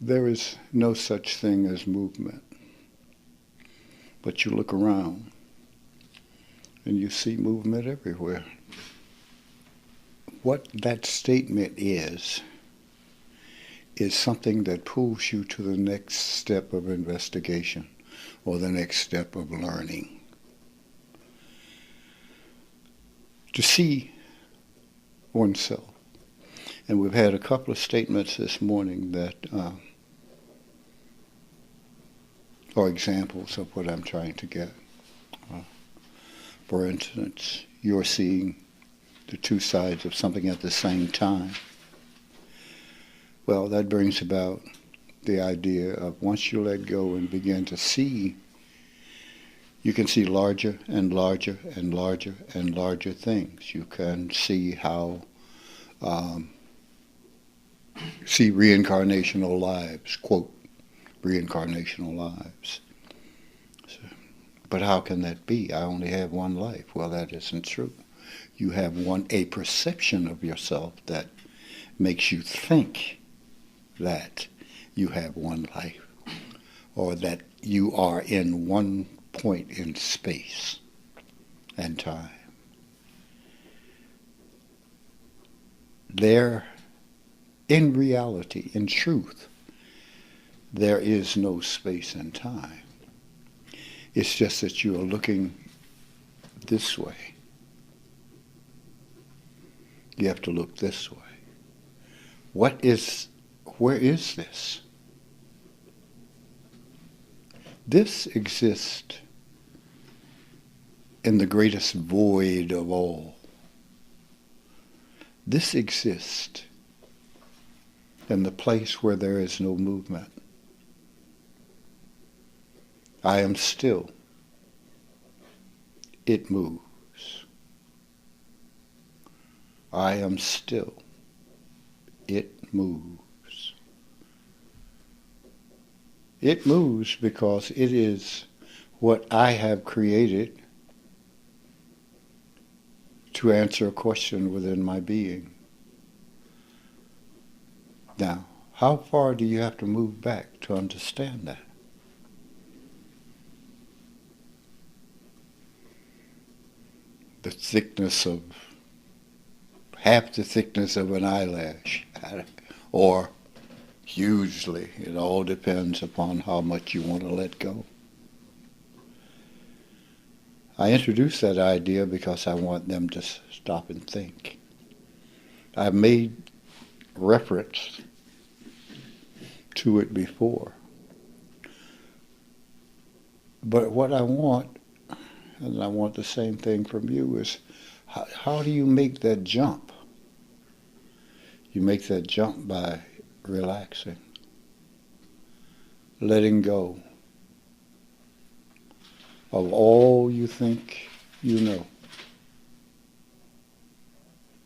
There is no such thing as movement. But you look around and you see movement everywhere. What that statement is something that pulls you to the next step of investigation or the next step of learning. To see oneself. And we've had a couple of statements this morning that are examples of what I'm trying to get. For instance, you're seeing the two sides of something at the same time. Well, that brings about the idea of once you let go and begin to see, you can see larger and larger and larger and larger things. You can see how, see reincarnational lives, quote, reincarnational lives. So, but how can that be? I only have one life. Well, that isn't true. You have a perception of yourself that makes you think that you have one life, or that you are in one point in space and time. There, in reality, in truth, there is no space and time. It's just that you are looking this way. You have to look this way. Where is this? This exists in the greatest void of all. This exists in the place where there is no movement. I am still. It moves. I am still. It moves. It moves because it is what I have created to answer a question within my being. Now, how far do you have to move back to understand that? The thickness of, half the thickness of an eyelash, or hugely. It all depends upon how much you want to let go. I introduced that idea because I want them to stop and think. I've made reference to it before. But what I want, and I want the same thing from you, is how do you make that jump? You make that jump by relaxing, letting go of all you think you know.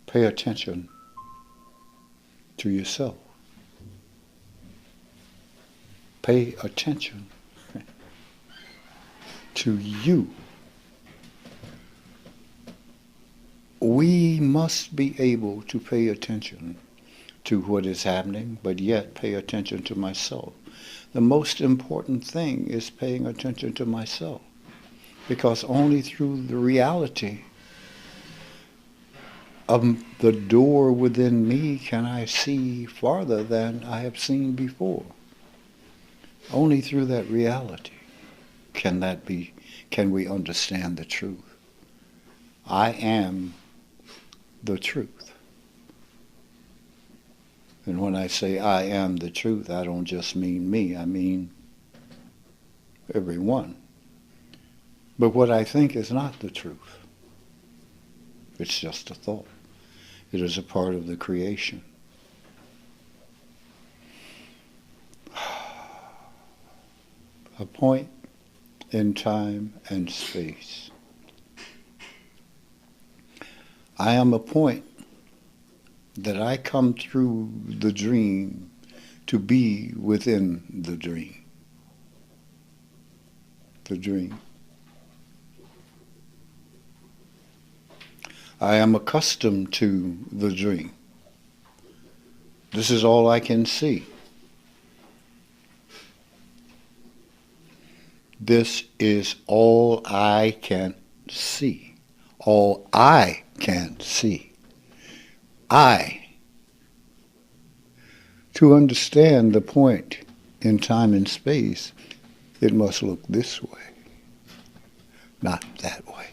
Pay attention to yourself. Pay attention to you. We must be able to pay attention to what is happening, but yet pay attention to myself. The most important thing is paying attention to myself, because only through the reality of the door within me can I see farther than I have seen before. Only through that reality can we understand the truth. I am the truth. And when I say I am the truth, I don't just mean me, I mean everyone. But what I think is not the truth. It's just a thought. It is a part of the creation. A point in time and space. I am a point that I come through the dream to be within the dream. The dream. I am accustomed to the dream. This is all I can see. This is all I can see. All I can see. To understand the point in time and space, it must look this way, not that way.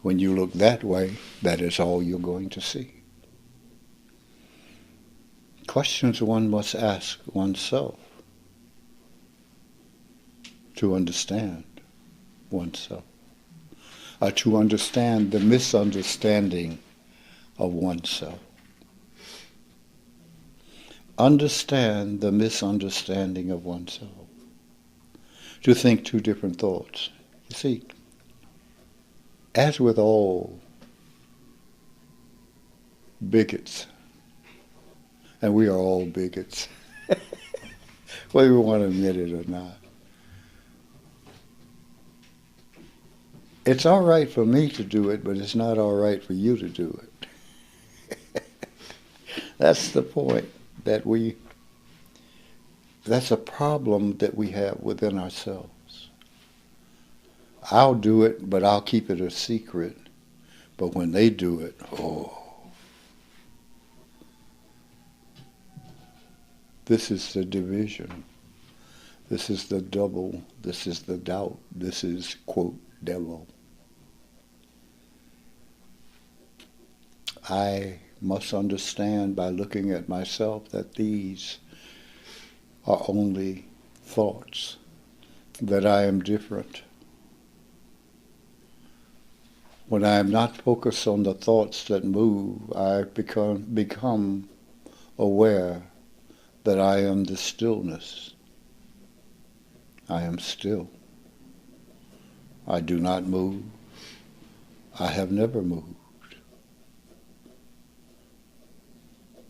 When you look that way, that is all you're going to see. Questions one must ask oneself to understand oneself, or to understand the misunderstanding of oneself. Understand the misunderstanding of oneself. To think two different thoughts. You see, as with all bigots, and we are all bigots, whether we want to admit it or not, it's all right for me to do it, but it's not all right for you to do it. That's the point. That's a problem that we have within ourselves. I'll do it, but I'll keep it a secret. But when they do it, this is the division. This is the double. This is the doubt. This is, quote, devil. I must understand by looking at myself that these are only thoughts, that I am different. When I am not focused on the thoughts that move, I become aware that I am the stillness. I am still. I do not move. I have never moved.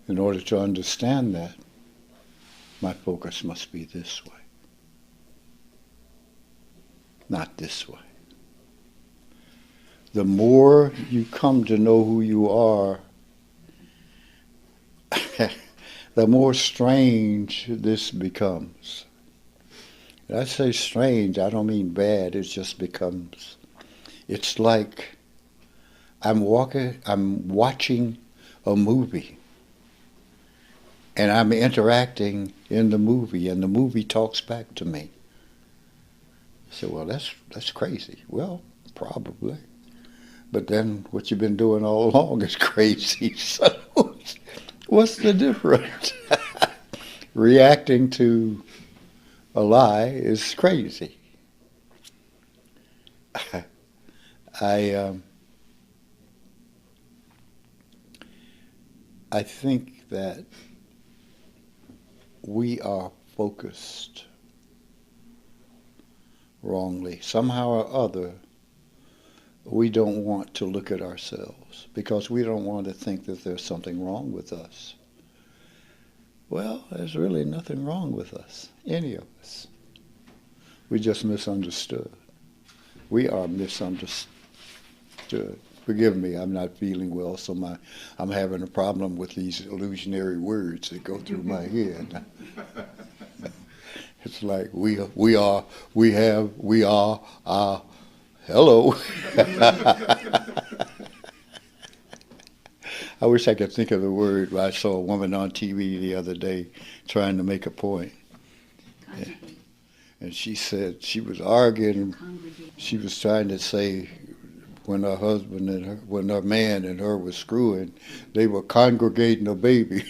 In order to understand that, my focus must be this way, not this way. The more you come to know who you are, the more strange this becomes. When I say strange, I don't mean bad, it just becomes. It's like I'm watching a movie, and I'm interacting in the movie, and the movie talks back to me. So, well, that's crazy. Well, probably. But then what you've been doing all along is crazy. So what's the difference? Reacting to a lie is crazy. I think that we are focused wrongly. Somehow or other, we don't want to look at ourselves because we don't want to think that there's something wrong with us. Well, there's really nothing wrong with us, any of us. We just misunderstood. We are misunderstood. Forgive me, I'm not feeling well, so I'm having a problem with these illusionary words that go through my head. It's like we are, hello. I wish I could think of the word, but I saw a woman on TV the other day trying to make a point. And she said she was arguing. She was trying to say when her husband and her, when her man and her were screwing, they were congregating a baby.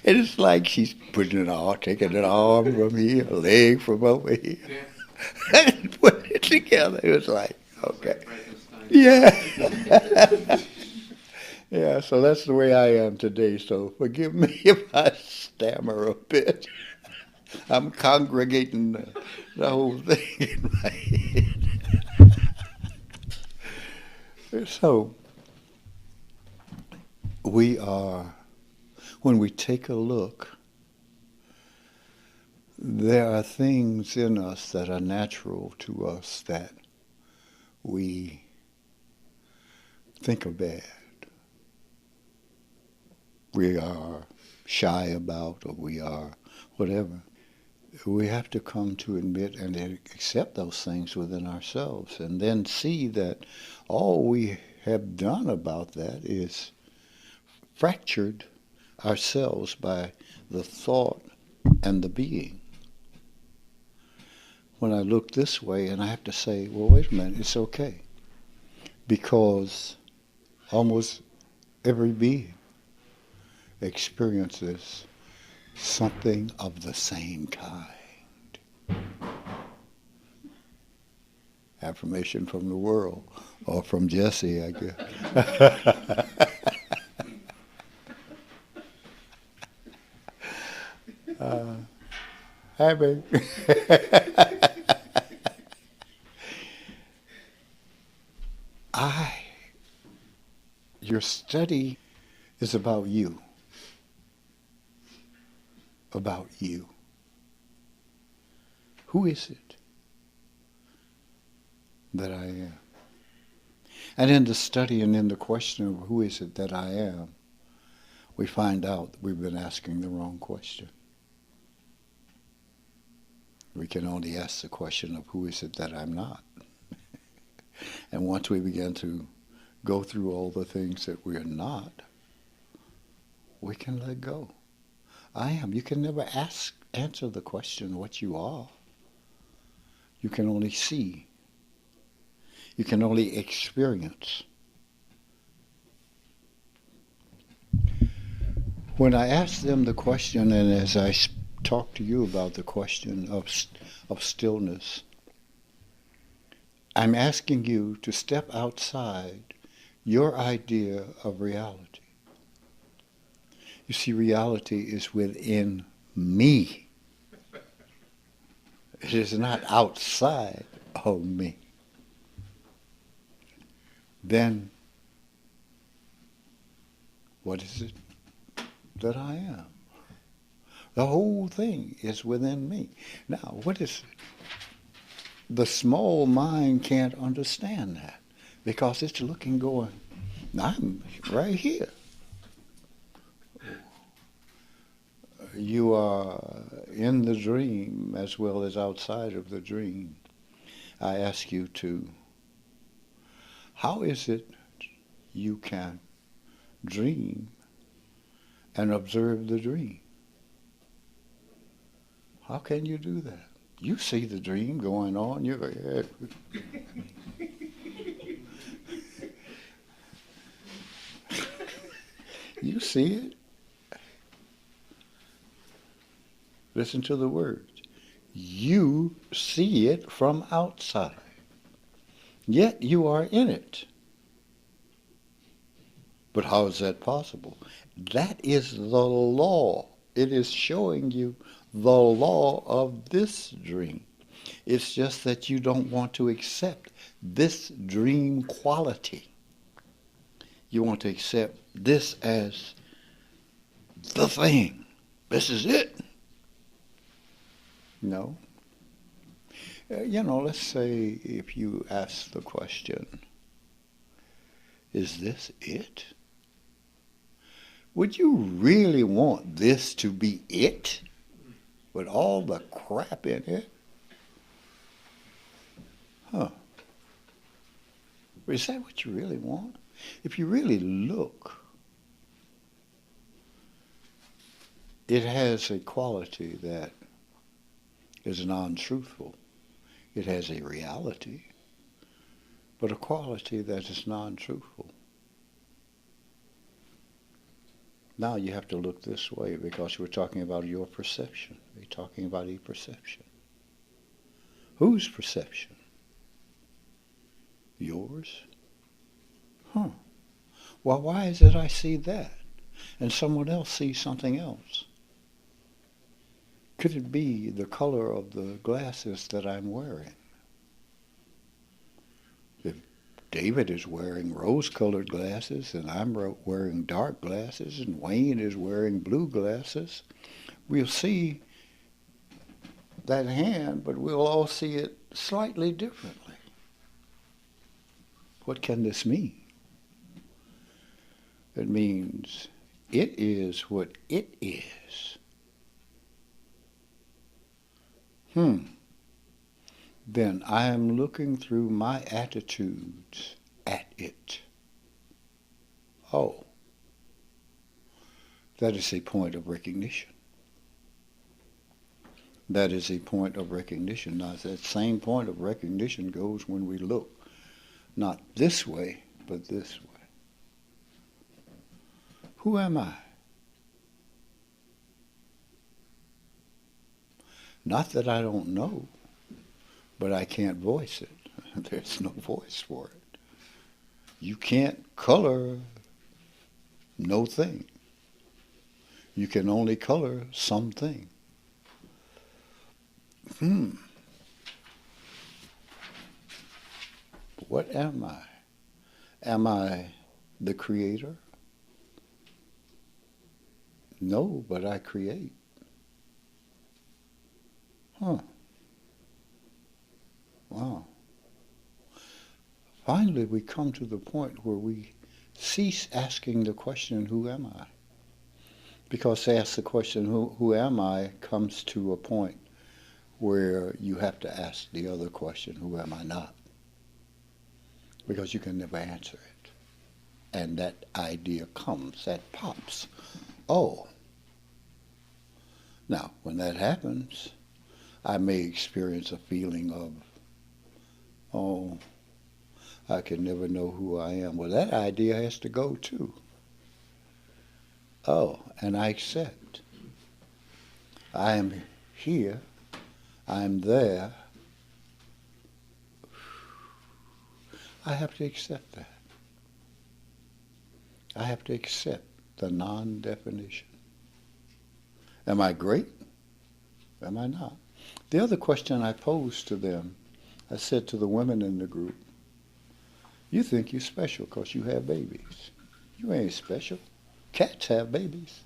And it's like she's putting it all, taking an arm from here, a leg from over here, and putting it together. It was like, okay. Yeah. Yeah, so that's the way I am today. So forgive me if I stammer a bit. I'm congregating the whole thing in my head. So we are, when we take a look, there are things in us that are natural to us that we think are bad. We are shy about, or we are whatever. We have to come to admit and accept those things within ourselves, and then see that all we have done about that is fractured ourselves by the thought and the being. When I look this way, and I have to say, well, wait a minute, it's okay. Because almost every being experiences something of the same kind. Affirmation from the world, or from Jesse, I guess. Hi, babe. Your study is about you. About you. Who is it that I am? And in the study and in the question of who is it that I am, we find out that we've been asking the wrong question. We can only ask the question of who is it that I'm not. And once we begin to go through all the things that we're not, we can let go. I am. You can never answer the question what you are. You can only see. You can only experience. When I ask them the question, and as I talk to you about the question of stillness, I'm asking you to step outside your idea of reality. You see, reality is within me. It is not outside of me. Then, what is it that I am? The whole thing is within me. Now, what is it? The small mind can't understand that because it's looking, going, I'm right here. You are in the dream as well as outside of the dream. I ask you to, how is it you can dream and observe the dream? How can you do that? You see the dream going on. You're like, you see it. Listen to the words. You see it from outside, yet you are in it. But how is that possible? That is the law. It is showing you the law of this dream. It's just that you don't want to accept this dream quality. You want to accept this as the thing. This is it. No. Let's say if you ask the question, is this it? Would you really want this to be it? With all the crap in it? Huh. Is that what you really want? If you really look, it has a quality that is non-truthful. It has a reality, but a quality that is non-truthful. Now you have to look this way because we're talking about your perception. We're talking about a perception. Whose perception? Yours? Huh. Well, why is it I see that and someone else sees something else? Could it be the color of the glasses that I'm wearing? If David is wearing rose-colored glasses and I'm wearing dark glasses and Wayne is wearing blue glasses, we'll see that hand, but we'll all see it slightly differently. What can this mean? It means it is what it is. then I am looking through my attitudes at it. Oh, that is a point of recognition. That is a point of recognition. Now, that same point of recognition goes when we look not this way, but this way. Who am I? Not that I don't know, but I can't voice it. There's no voice for it. You can't color no thing. You can only color something. What am I? Am I the creator? No, but I create. Wow. Finally, we come to the point where we cease asking the question, who am I? Because to ask the question, who am I, comes to a point where you have to ask the other question, who am I not? Because you can never answer it. And that idea comes, that pops. Oh. Now, when that happens, I may experience a feeling of, oh, I can never know who I am. Well, that idea has to go too. Oh, and I accept. I am here. I'm there. I have to accept that. I have to accept the non-definition. Am I great? Am I not? The other question I posed to them, I said to the women in the group, you think you're special because you have babies. You ain't special. Cats have babies.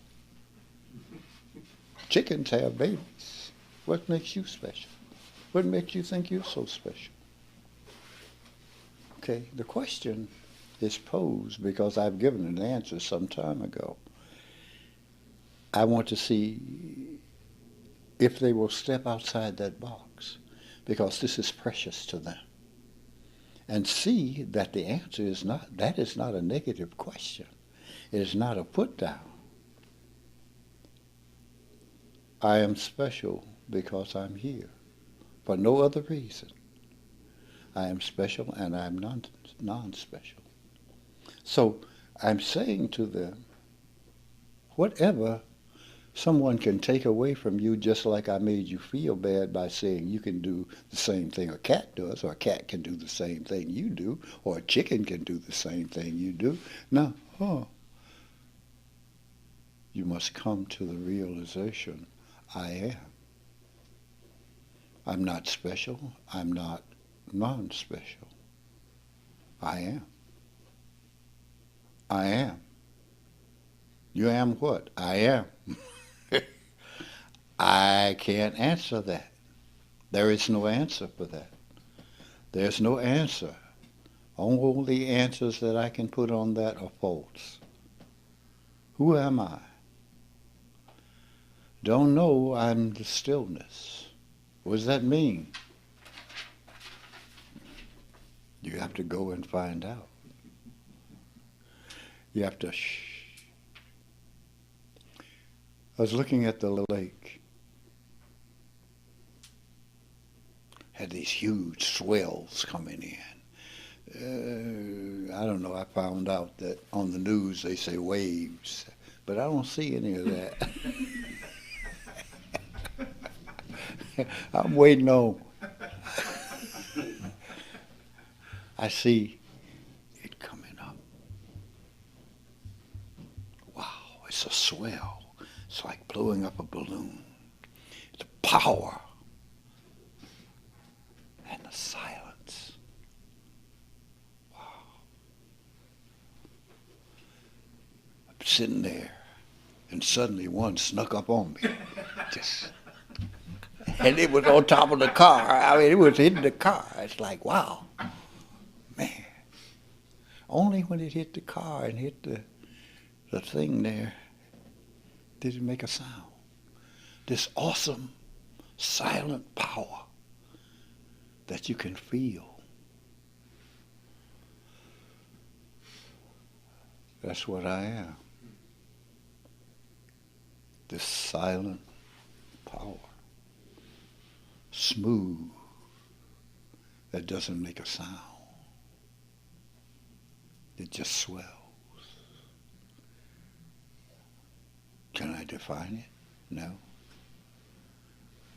Chickens have babies. What makes you special? What makes you think you're so special? Okay, the question is posed because I've given an answer some time ago. I want to see if they will step outside that box, because this is precious to them, and see that the answer is not, that is not a negative question. It is not a put down. I am special because I'm here, for no other reason. I am special and I'm non-special. So I'm saying to them, whatever someone can take away from you, just like I made you feel bad by saying you can do the same thing a cat does, or a cat can do the same thing you do, or a chicken can do the same thing you do. No, you must come to the realization, I am. I'm not special. I'm not non-special. I am. I am. You am what? I am. I can't answer that. There is no answer for that. There's no answer. All the answers that I can put on that are false. Who am I? Don't know. I'm the stillness. What does that mean? You have to go and find out. You have to I was looking at the lake. Had these huge swells coming in. I don't know, I found out that on the news they say waves, but I don't see any of that. I'm waiting on. I see it coming up. Wow, it's a swell. It's like blowing up a balloon. The power and the silence. Wow. I'm sitting there, and suddenly one snuck up on me. And it was on top of the car. I mean, it was hitting the car. It's like, wow, man. Only when it hit the car and hit the thing there did it make a sound. This awesome silent power that you can feel. That's what I am. This silent power. Smooth. That doesn't make a sound. It just swells. Can I define it? No.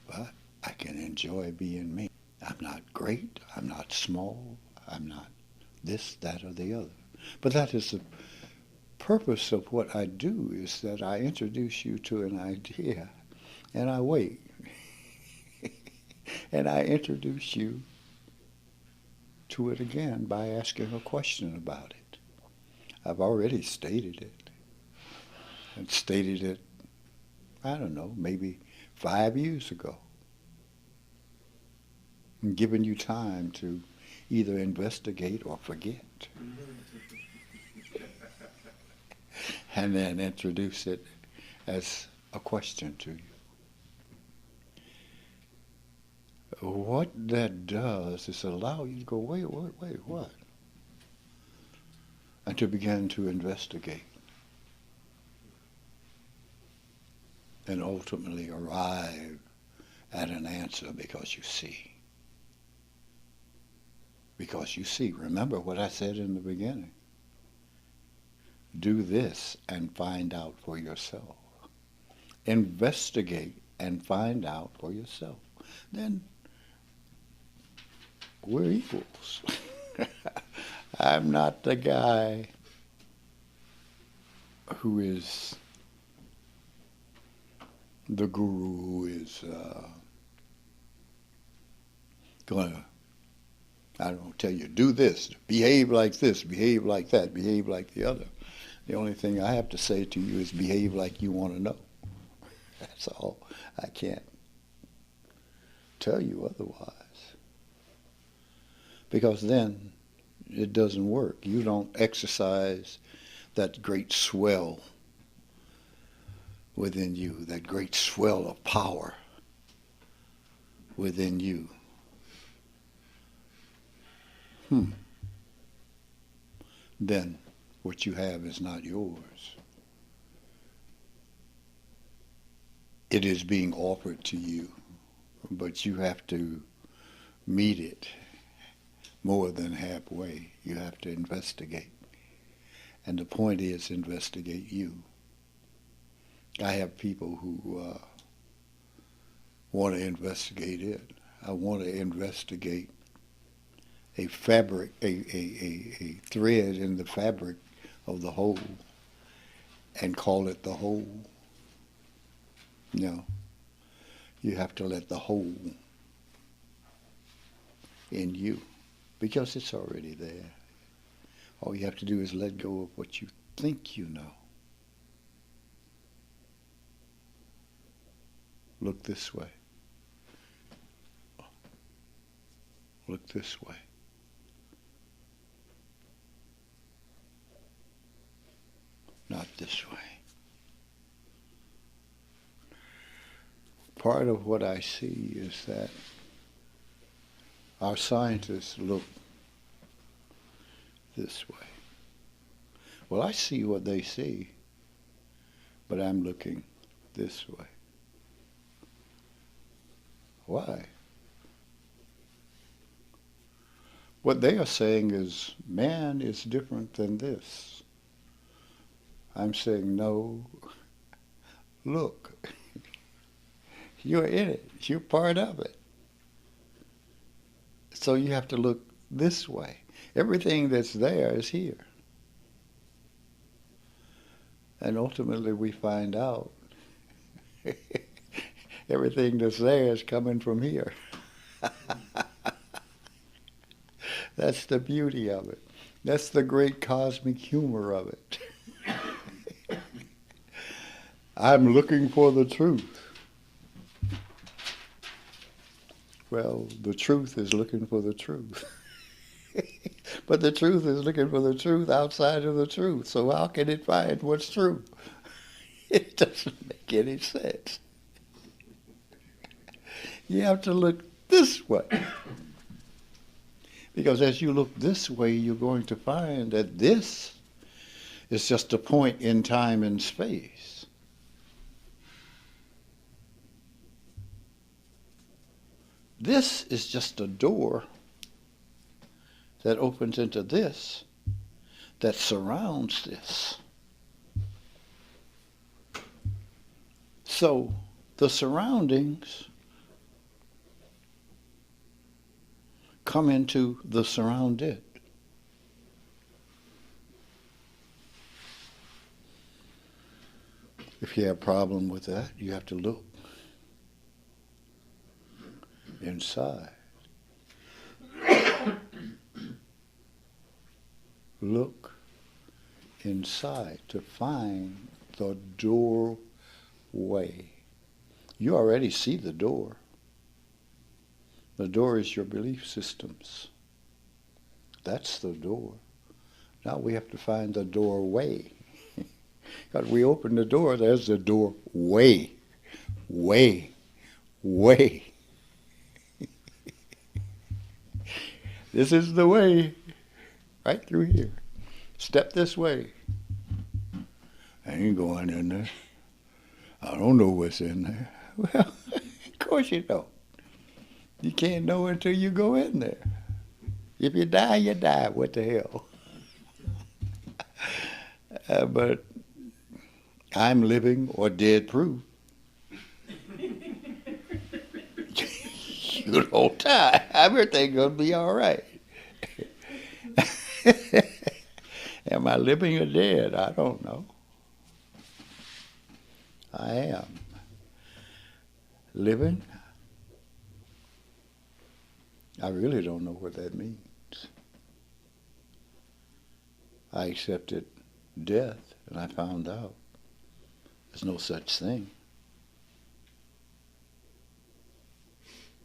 But I can enjoy being me. I'm not great. I'm not small. I'm not this, that, or the other. But that is the purpose of what I do, is that I introduce you to an idea and I wait. And I introduce you to it again by asking a question about it. I've already stated it. And stated it, I don't know, maybe 5 years ago. And given you time to either investigate or forget. And then introduce it as a question to you. What that does is allow you to go, wait, what? And to begin to investigate. And ultimately arrive at an answer because you see. Because you see. Remember what I said in the beginning. Do this and find out for yourself. Investigate and find out for yourself. Then we're equals. I'm not the guy who is the guru who is going to, I don't know, tell you, do this, behave like this, behave like that, behave like the other. The only thing I have to say to you is behave like you want to know. That's all. I can't tell you otherwise. Because then it doesn't work. You don't exercise that great swell within you, that great swell of power within you. Then what you have is not yours. It is being offered to you, but you have to meet it more than halfway. You have to investigate. And the point is, investigate you. I have people who want to investigate it. I want to investigate a fabric, a thread in the fabric of the whole and call it the whole. No. You have to let the whole in you, because it's already there. All you have to do is let go of what you think you know. Look this way. Look this way. Not this way. Part of what I see is that our scientists look this way. Well, I see what they see, but I'm looking this way. Why? What they are saying is man is different than this. I'm saying no, look, you're in it, you're part of it. So you have to look this way. Everything that's there is here. And ultimately we find out everything that's there is coming from here. That's the beauty of it. That's the great cosmic humor of it. I'm looking for the truth. Well, the truth is looking for the truth. But the truth is looking for the truth outside of the truth. So how can it find what's true? It doesn't make any sense. You have to look this way. Because as you look this way, you're going to find that this is just a point in time and space. This is just a door that opens into this, that surrounds this. So the surroundings come into the surrounded. If you have a problem with that, you have to look inside. Look inside to find the doorway. You already see the door. The door is your belief systems. That's the door. Now we have to find the doorway. Because we open the door, there's the doorway. Way. This is the way. Right through here. Step this way. I ain't going in there. I don't know what's in there. Well, of course you don't. You can't know until you go in there. If you die, you die. What the hell? But I'm living or dead proof. You don't die. Everything's going to be all right. Am I living or dead? I don't know. I am. Living? I really don't know what that means. I accepted death, and I found out there's no such thing.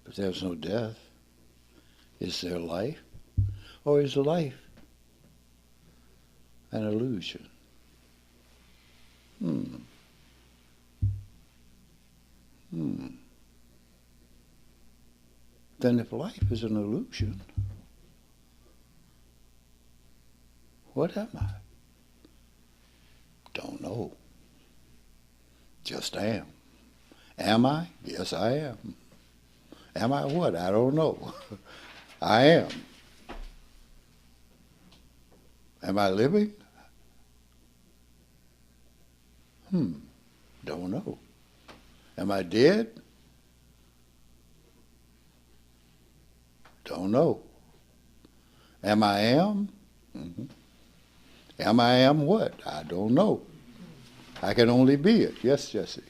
If there's no death, is there life? Or is life an illusion? Then if life is an illusion, what am I? Don't know. Just am. Am I? Yes, I am. Am I what? I don't know. I am. Am I living? Don't know. Am I dead? Don't know. Am I am? Am I am what? I don't know. I can only be it. Yes, Jesse.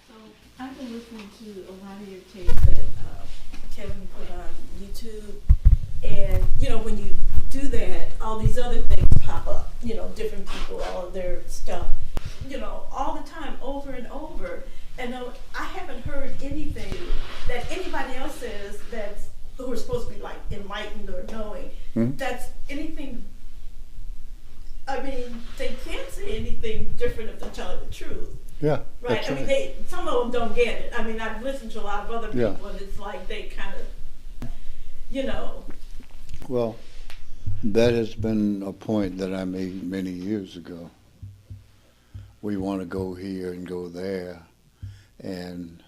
So I've been listening to a lot of your tapes that Kevin put on YouTube, and when you do that, all these other things pop up. Different people, all of their stuff. All the time, over and over. And I haven't heard anything that anybody else says who are supposed to be like enlightened or knowing. That's anything. I mean, they can't say anything different if they're telling the truth. Yeah. Right. I mean, some of them don't get it. I mean, I've listened to a lot of other people, and it's like they kind of, Well, that has been a point that I made many years ago. We want to go here and go there, and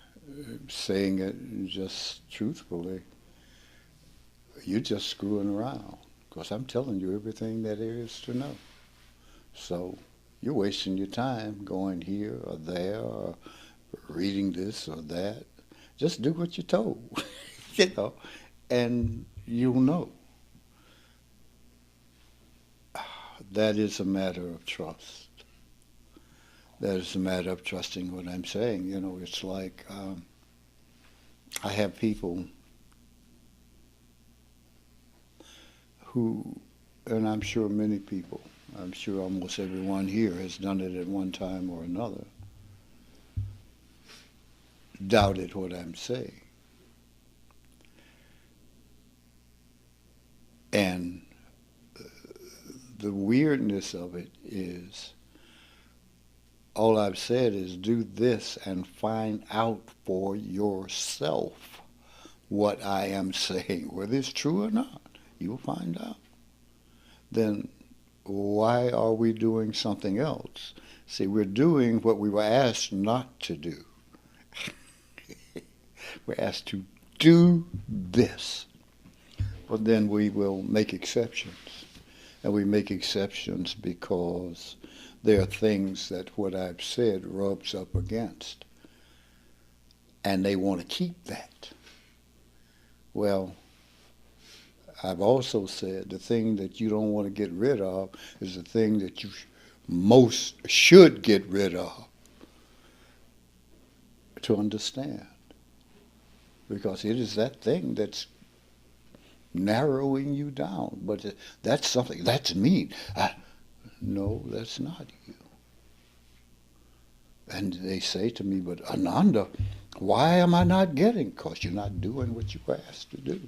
saying it just truthfully, you're just screwing around, because I'm telling you everything that there is to know. So you're wasting your time going here or there or reading this or that. Just do what you're told, and you'll know. That is a matter of trust. That is a matter of trusting what I'm saying. It's like I have people who, and I'm sure many people, I'm sure almost everyone here has done it at one time or another, doubted what I'm saying. And the weirdness of it is, all I've said is do this and find out for yourself what I am saying, whether it's true or not. You'll find out. Then why are we doing something else? See, we're doing what we were asked not to do. We're asked to do this. But then we will make exceptions. And we make exceptions because there are things that what I've said rubs up against. And they want to keep that. Well, I've also said the thing that you don't want to get rid of is the thing that you most should get rid of to understand. Because it is that thing that's narrowing you down. But that's something, that's me. No, that's not you. And they say to me, but Ananda, why am I not getting? Because you're not doing what you were asked to do.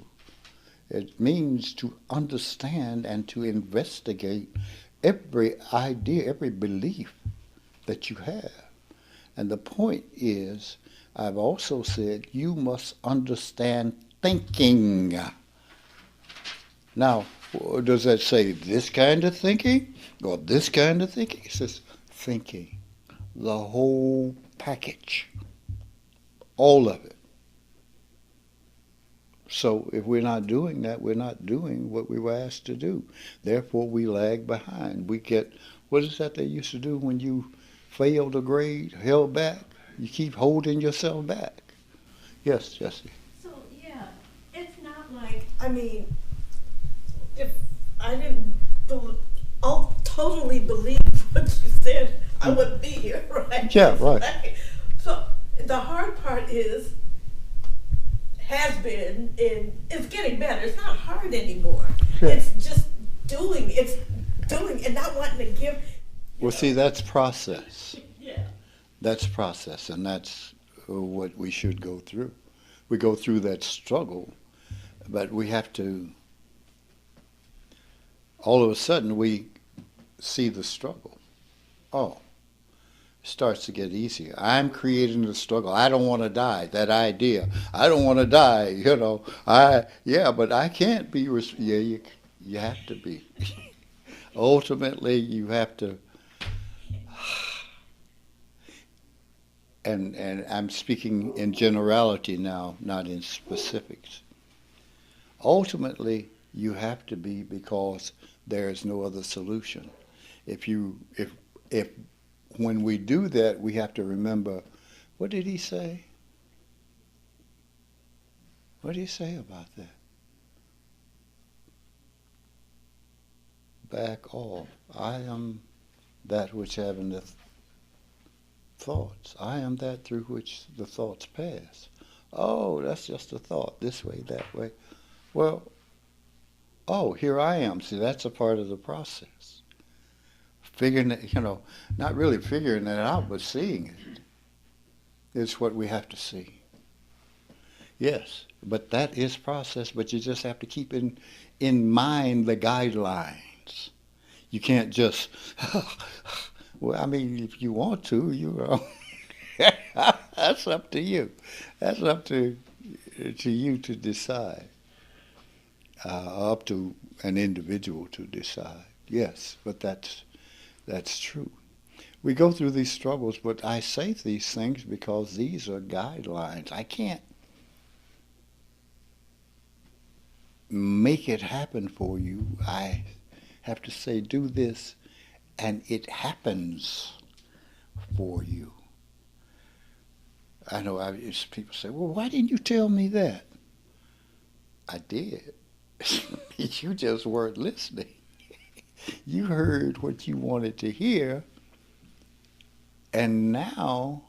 It means to understand and to investigate every idea, every belief that you have. And the point is, I've also said, you must understand thinking. Now, does that say this kind of thinking or this kind of thinking? It says thinking, the whole package, all of it. So if we're not doing that, we're not doing what we were asked to do. Therefore, we lag behind. We get, what is that they used to do when you failed a grade, held back? You keep holding yourself back. Yes, Jesse. So, yeah, it's not like, I mean, if I didn't totally believe what you said, I wouldn't be here, right? Yeah, right. So the hard part is, has been, and it's getting better. It's not hard anymore. Yeah. It's just doing and not wanting to give. Well, see, that's process. Yeah. That's process, and that's what we should go through. We go through that struggle, but we have to, all of a sudden, we see the struggle. Oh, it starts to get easier. I'm creating the struggle. I don't want to die, that idea. I don't want to die, but I can't be, you have to be. Ultimately, you have to, and I'm speaking in generality now, not in specifics. Ultimately, you have to be, because there is no other solution. If when we do that, we have to remember, what did he say? What did he say about that? Back off. I am that which having the thoughts. I am that through which the thoughts pass. Oh, that's just a thought, this way, that way. Well, oh, here I am. See, that's a part of the process. Figuring it, not really figuring it out, but seeing it is what we have to see. Yes, but that is process, but you just have to keep in mind the guidelines. You can't just, well, I mean, if you want to, that's up to you. That's up to you to decide. Up to an individual to decide. Yes, but that's true. We go through these struggles, but I say these things because these are guidelines. I can't make it happen for you. I have to say, do this, and it happens for you. I know people say, well, why didn't you tell me that? I did. You just weren't listening. You heard what you wanted to hear, and now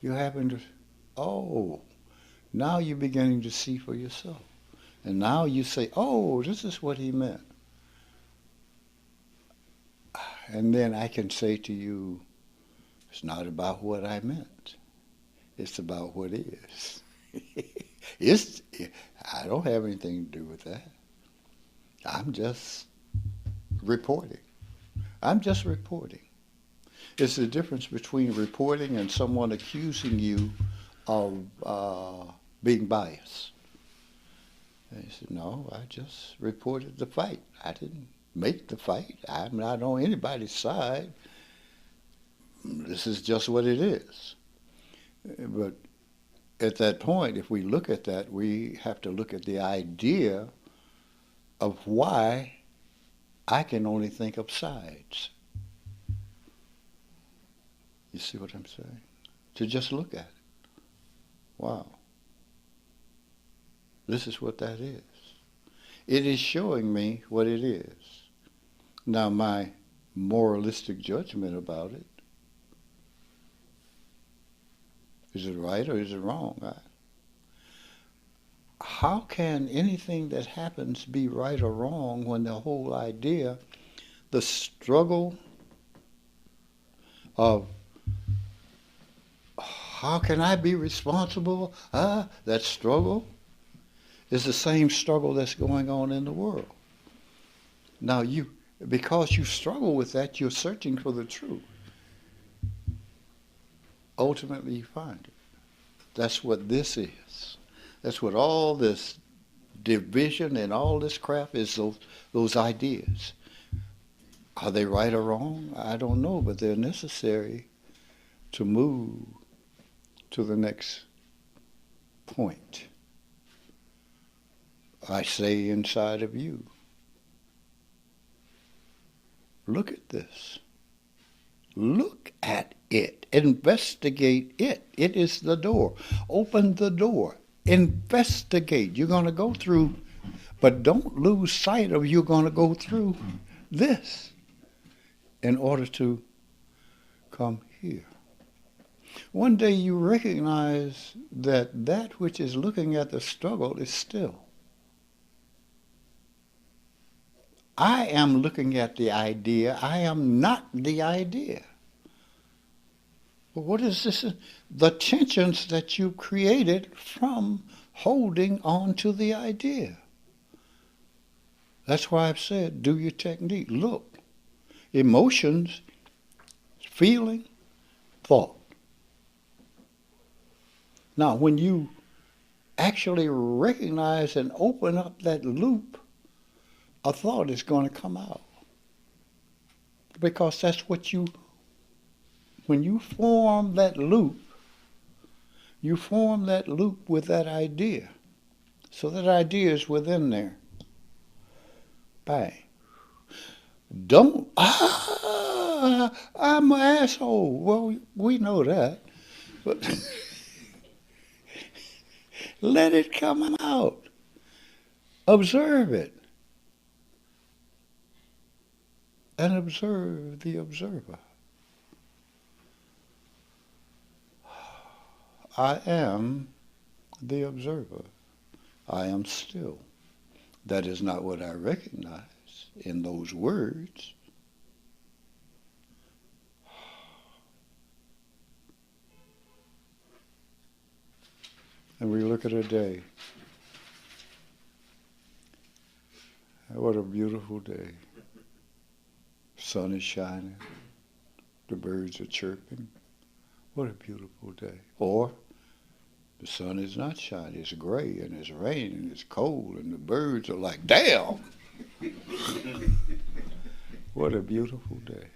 you're having to, now you're beginning to see for yourself. And now you say, oh, this is what he meant. And then I can say to you, it's not about what I meant. It's about what is. I don't have anything to do with that. I'm just reporting. I'm just reporting. It's the difference between reporting and someone accusing you of being biased. And he said, no, I just reported the fight. I didn't make the fight. I'm not on anybody's side. This is just what it is. But at that point, if we look at that, we have to look at the idea of why I can only think of sides. You see what I'm saying? To just look at it. Wow. This is what that is. It is showing me what it is. Now, my moralistic judgment about it, is it right or is it wrong? How can anything that happens be right or wrong when the whole idea, the struggle of how can I be responsible? That struggle is the same struggle that's going on in the world. Now, because you struggle with that, you're searching for the truth. Ultimately, you find it. That's what this is. That's what all this division and all this crap is, those ideas. Are they right or wrong? I don't know, but they're necessary to move to the next point. I say inside of you. Look at this. Look at it. Investigate it. It is the door. Open the door. Investigate. You're going to go through, but don't lose sight of you're going to go through this in order to come here. One day you recognize that which is looking at the struggle is still. I am looking at the idea. I am not the idea. But what is this? The tensions that you created from holding on to the idea. That's why I've said, do your technique. Look, emotions, feeling, thought. Now, when you actually recognize and open up that loop, a thought is going to come out. Because that's what when you form that loop with that idea. So that idea is within there. Bang. Don't, I'm an asshole. Well, we know that. But let it come out. Observe it. And observe the observer. I am the observer. I am still. That is not what I recognize in those words. And we look at a day. What a beautiful day. Sun is shining. The birds are chirping. What a beautiful day. Or the sun is not shining. It's gray and it's raining and it's cold and the birds are like, damn! What a beautiful day.